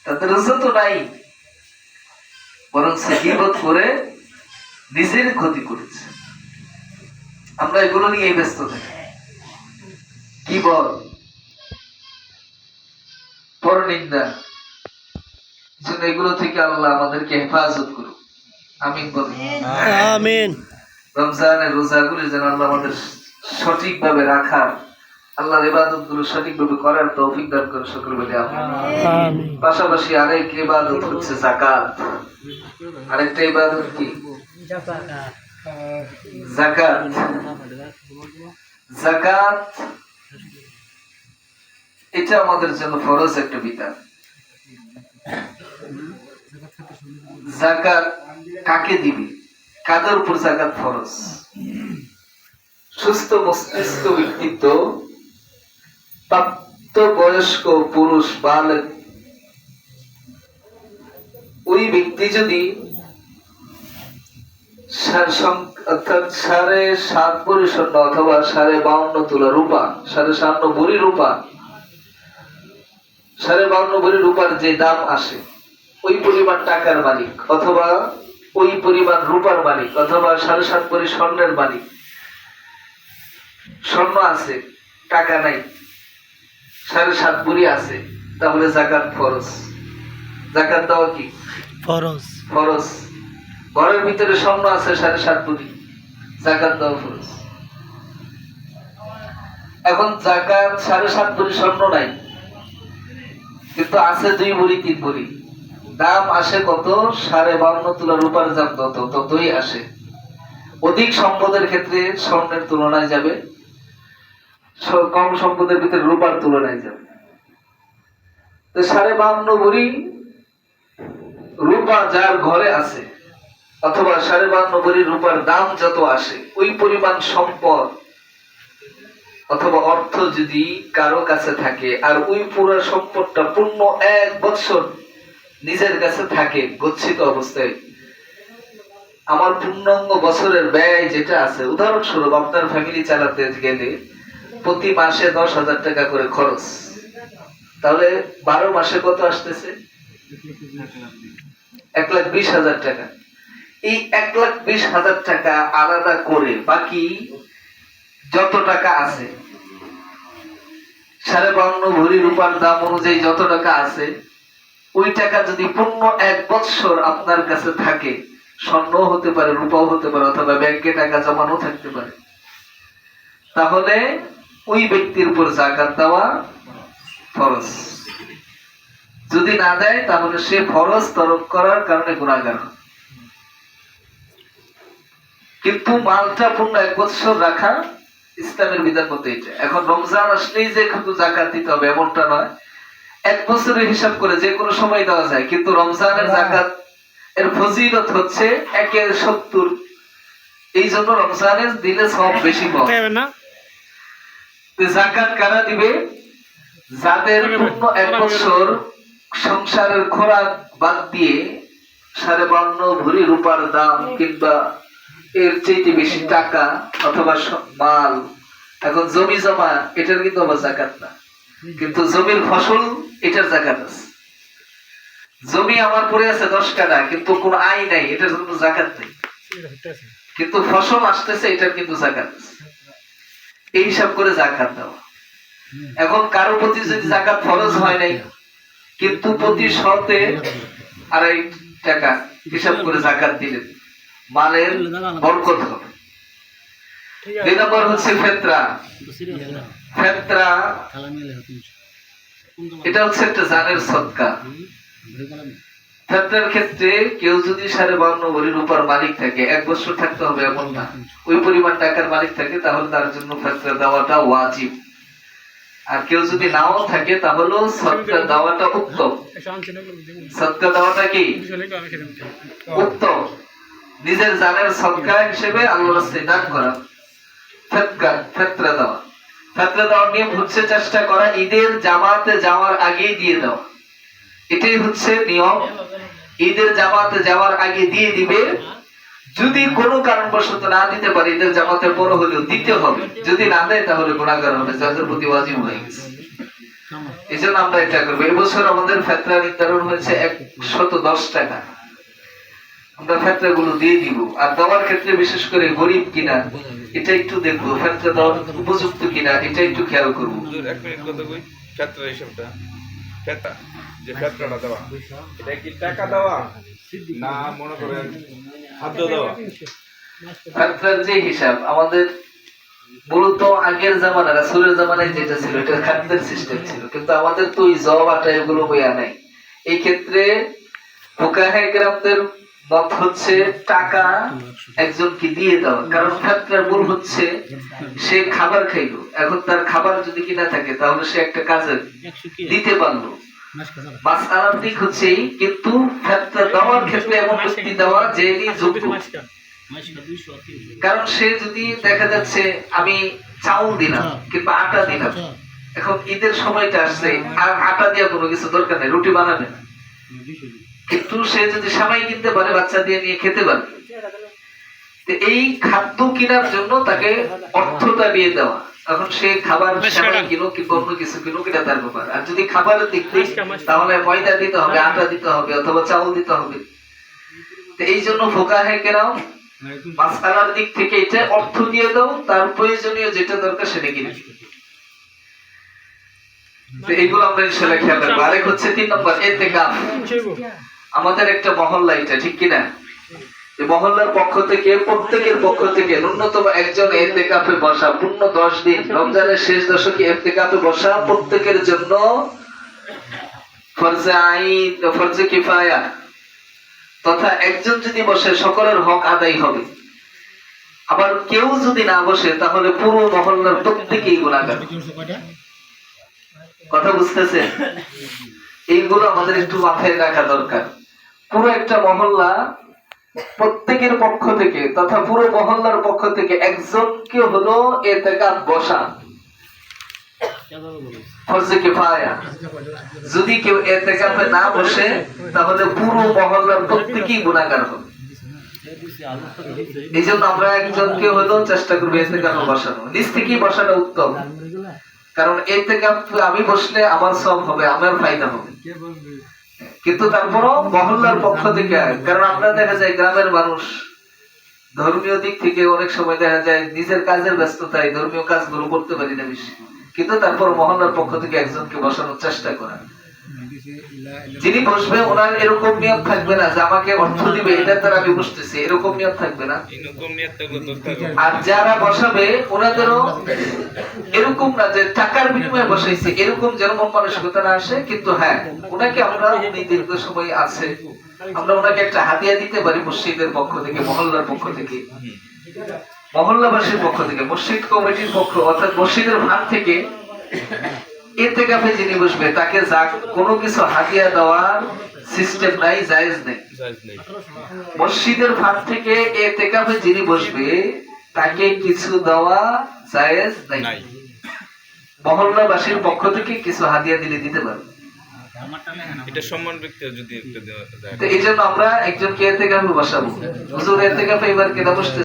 তাদের ইজ্জত নাই, বরং সে গীবত করে নিজের ক্ষতি করেছে। আমরা এগুলো নিয়ে ব্যস্ত থাকি। গীবত, পরনিন্দা, এগুলো থেকে আল্লাহ আমাদেরকে হেফাজত করুন। আমিন বলুন। আমিন। রমজানের রোজাগুলি যেন আল্লাহ আমাদের সঠিকভাবে রাখার, আল্লাহর ইবাদত গুলো সঠিকভাবে করার তৌফিক দান করে সকল বলে আমিন। পাশাপাশি আরেক ইবাদত হচ্ছে যাকাত। আরেকটা ইবাদত কি? যাকাত। যাকাত এটা আমাদের জন্য ফরজ একটা বিধান। যাকাত কাকে দিবি, কাদের উপর যাকাত ফরজ? সুস্থ মস্তিষ্ক ব্যক্তিত্ব, প্রাপ্ত বয়স্ক পুরুষ বালক, ওই ব্যক্তি যদি অর্থাৎ 7.5 ভরি স্বর্ণ অথবা 52.5 তোলা রূপা, 52 ভরি রূপা, 52 ভরি রূপার যে দাম আসে, ওই পরিমাণ টাকার মালিক অথবা ওই পরিমাণ রূপার মালিক অথবা 7.5 ভরি স্বর্ণের মালিক, স্বর্ণ আছে টাকা নাই, 7.5 ভরি আছে, তাহলে যাকাত ফরজ। যাকাত দেওয়া কি ফরজ? ফরজ। ঘরের ভিতরে স্বর্ণ আছে 7.5 ভরি, যাকাত দেওয়া ফরজ। এখন যাকাত 7.5 ভরি স্বর্ণ নাই, কিন্তু আছে 2 ভরি 3 ভরি, দাম আসে কত? 52.5 তোলা রূপার দাম ততই আসে। অধিক সম্পদের ক্ষেত্রে স্বর্ণের তুলনায় যাবে, কম সম্পদের ভিতরে রূপার তুলনায় যাবে। তো 52.5 ভরি রূপা যার ঘরে আছে, অথবা 52.5 ভরি রূপার দাম যত আসে, ওই পরিমাণ সম্পদ অথবা অর্থ যদি কারো কাছে থাকে, আর ওই পুরো সম্পদটা পূর্ণ 1 বছর নিজের কাছে থাকে গচ্ছিত অবস্থায়, আমার পূর্ণাঙ্গ বছরের ব্যয় যেটা আছে, উদাহরণস্বরূপ আপনার ফ্যামিলি চালাতে গেলে প্রতি মাসে 10,000 টাকা করে খরচ, তাহলে 12 মাসে কত আসতেছে? 1,20,000 টাকা। এই 1,20,000 টাকা আলাদা করে বাকি যত টাকা আছে, 52.5 ভরি রূপার দাম অনুযায়ী যত টাকা আছে, ওই টাকা যদি পূর্ণ 1 বছর আপনার কাছে থাকে, স্বর্ণ হতে পারে, রূপাও হতে পারে, অথবা ব্যাংকে টাকা জমানো থাকতে পারে, তাহলে ওই ব্যক্তির উপর যাকাত দেওয়া ফরজ। যদি না দেয় তাহলে সে ফরজ তরক করার কারণে গুনাহগার হয়। কিন্তু মালটা পূর্ণ 1 বছর রাখা ইসলামের বিধান মতো এটা। এখন রমজান আসলেই যে শুধু যাকাত দিতে হবে এমনটা নয়, 1 বছরের হিসাব করে যে কোনো সময় দেওয়া যায়, কিন্তু রমজানের যাকাত এর ফজিলত হচ্ছে 1/70। এই জন্য রমজানের দিলে সব বেশি পাবে না। যাকাত কারা দিবে? যাদের পূর্ণ 1 বছর সংসারের খোরাক বাদ দিয়ে 52.5 ভরি রূপার দাম কিংবা এর চেয়ে বেশি টাকা অথবা মাল, এখন জমি জমা, এটার কিন্তু আবার যাকাত না, কিন্তু জমির ফসল এটার যাকাত আছে। জমি আমার পড়ে আছে 10 কাঠা, কিন্তু কোনো আয় নাই, এটার জন্য যাকাত নেই, কিন্তু ফসল আসতেছে, এটার কিন্তু যাকাত আছে। এই হিসাব করে যাকাত দাও। এখন কারো প্রতি যদি যাকাত ফরজ হয় নাই, কিন্তু প্রতি শতে 2.5 টাকা হিসাব করে যাকাত দিলেন, মালের বরকত হবে। 2 নম্বর হচ্ছে ফিতরা। ফিতরা এটা হচ্ছে একটা জানের সদকা। ফিতরার ক্ষেত্রে কেউ যদি 52.5 ভরি রূপার মালিক থাকে, 1 বছর থাকতে হবে এমন না, ওই পরিমাণ টাকার মালিক থাকে, তাহলে তার জন্য ফিতরা দেওয়াটা ওয়াজিব। আর কেউ যদি নাও থাকে তাহলেও সদকা দেওয়াটা উত্তম। সদকা দেওয়াটা কি উত্তম? নিজের জানের সদকা হিসেবে আল্লাহর রাস্তায় দান করা, ফিতরা দেওয়া। ফিতরা দেওয়ার নিয়ম হচ্ছে চেষ্টা করা ঈদের জামাতে যাওয়ার আগেই দিয়ে দেওয়া, এটাই হচ্ছে নিয়ম। ঈদের জামাতে যাওয়ার আগে দিয়ে দিবে। যদি কোনো কারণবশত না দিতে পারে, ঈদের জামাতের পর হলেও দিতে হবে। যদি না দেয় তাহলে গুনাহগার হবে, যাদের প্রতি ওয়াজিব হয়ে গেছে। এই জন্য আমরা এটা করবো। এবছর আমাদের ফেতরা নির্ধারণ হয়েছে 110 টাকা। আমরা ফেতরা গুলো দিয়ে দিব। আর দেওয়ার ক্ষেত্রে বিশেষ করে গরিব কিনা এটা একটু দেখবো, ফেতরা দেওয়ার উপযুক্ত কিনা এটা একটু খেয়াল করবো। হুজুর, এক মিনিট কথা কই। ফেতরা হিসাবটা, ফেতরা যে ফেতরাটা দেওয়া, এটা কি টাকা দেওয়া না মনে করেন খাদ্য দেওয়া? ফেতরার যে হিসাব আমাদের মূলত আগের জামানা রাসূলের জামানায় যেটা ছিল এটা খাদ্যের সিস্টেম ছিল, কিন্তু আমাদের তো ওই জব আটা এগুলো বইয়া নাই। এই ক্ষেত্রে ফুকাহায়ে কেরামদের মত হচ্ছে টাকা একজনকে দিয়ে দেওয়া, কারণ ফেতরার মূল হচ্ছে সে খাবার খাইলো, এখন তার খাবার যদি কিনা থাকে তাহলে সে একটা কাজে দিতে পারলো। মাসআলার দিক হচ্ছে এই, কিন্তু ফেতরা দেওয়ার ক্ষেত্রে এমন ব্যক্তি দেওয়া যে যোগ্য। কারণ সে যদি দেখা যাচ্ছে আমি চাউল দিলাম কিংবা আটা দিলাম, এখন ঈদের সময়টা আসছে আর আটা দিয়ে কোনো কিছু দরকার নেই, রুটি বানাবে না, কিন্তু সে যদি সামাই কিনতে পারে বাচ্চা দিয়ে নিয়ে খেতে পারবে। তো এই খাদ্য কেনার জন্য তাকে অর্থটা দিয়ে দেওয়া, এখন সে খাবার সামাই কিনো কিংবা অন্য কিছু কিনো এটা তার ব্যাপার। আর যদি খাবারের দিক থেকে তাহলে ময়দা দিতে হবে, আটা দিতে হবে অথবা চাউল দিতে হবে। তো এই জন্য ফুকাহায়ে কেরাম মাসআলার দিক থেকে এটা অর্থ দিয়ে দাও, তার প্রয়োজনীয় যেটা দরকার সেটা কিনে। তো এইগুলো আমরা ইনশাআল্লাহ খেয়াল রাখবো। আরেক হচ্ছে 3 নম্বর ইতিকাফ। আমাদের একটা মহল্লা, এটা ঠিক কিনা? এই মহল্লার পক্ষ থেকে প্রত্যেকের পক্ষ থেকে ন্যূনতম একজন ইতিকাফে বসা, পূর্ণ 10 দিন রমজানের শেষ দশকে ইতিকাফে বসা প্রত্যেকের জন্য ফরজে আইন, ফরজে কিফায়া, তথা একজন যদি বসে সকলের হক আদায় হবে। আবার কেউ যদি না বসে তাহলে পুরো মহল্লার প্রত্যেকেই গুনাহগার। কথা বুঝতেছেন? এইগুলো আমাদের একটু মাথায় রাখা দরকার। পুরো একটা মহল্লা প্রত্যেকের পক্ষ থেকে তথা পুরো মহল্লার পক্ষ থেকে একজনকে হলো ইতিকাফ বসা ফরজে কিফায়া। যদি কেউ ইতিকাফে না বসে তাহলে পুরো মহল্লার প্রত্যেকেই গুনাহগার হবে। এই জন্য আমরা একজনকে হলো চেষ্টা করবো ইতিকাফে বসানো, নিজ থেকেই বসানো উত্তম। কারণ ইতিকাফ আমি বসলে আমার সওয়াব হবে, আমার ফায়দা হবে, কিন্তু তারপরও মহল্লার পক্ষ থেকে। কারণ আমরা দেখা যায় গ্রামের মানুষ ধর্মীয় দিক থেকে অনেক সময় দেখা যায় নিজের কাজের ব্যস্ততায় ধর্মীয় কাজগুলো করতে পারি না বেশি, কিন্তু তারপর মহল্লার পক্ষ থেকে একজনকে বসানোর চেষ্টা করা। যিনি বসবে ওনার এরকম নিয়ত থাকবে না যে আমাকে অর্থ দিবে এটা তার আমি বসতেছি, এরকম নিয়ত থাকবে না। আর যারা বসাবে ওনাদেরও এরকম না যে টাকার বিনিময়ে বসাইছে, এরকম যেন মন মানসিকতা না আসে। কিন্তু হ্যাঁ, ওনাকে আমরা উনি দীর্ঘ সময় আছে, আমরা ওনাকে একটা হাদিয়া দিতে পারি মসজিদের পক্ষ থেকে, মহল্লার পক্ষ থেকে, মহল্লাবাসীর পক্ষ থেকে, মসজিদ কমিটির পক্ষ অর্থাৎ মসজিদের ভাগ থেকে ইতিকাফে যিনি বসবে তাকে যা কোনো কিছু হাদিয়া দেওয়ার সিস্টেম নাই, জায়েজ নেই। মসজিদের ভাগ থেকে ইতিকাফে যিনি বসবে তাকে কিছু দেওয়া জায়েজ নাই। মহল্লাবাসীর পক্ষ থেকে কিছু হাদিয়া দিলে দিতে পারবে, এটা সম্মান ব্যক্তি যদি একটা দেওয়া যায়। তো এই জন্য আমরা একজনকে ইতিকাফে বসাবো। হুজুর ইতিকাফে এবার কেনা বসতে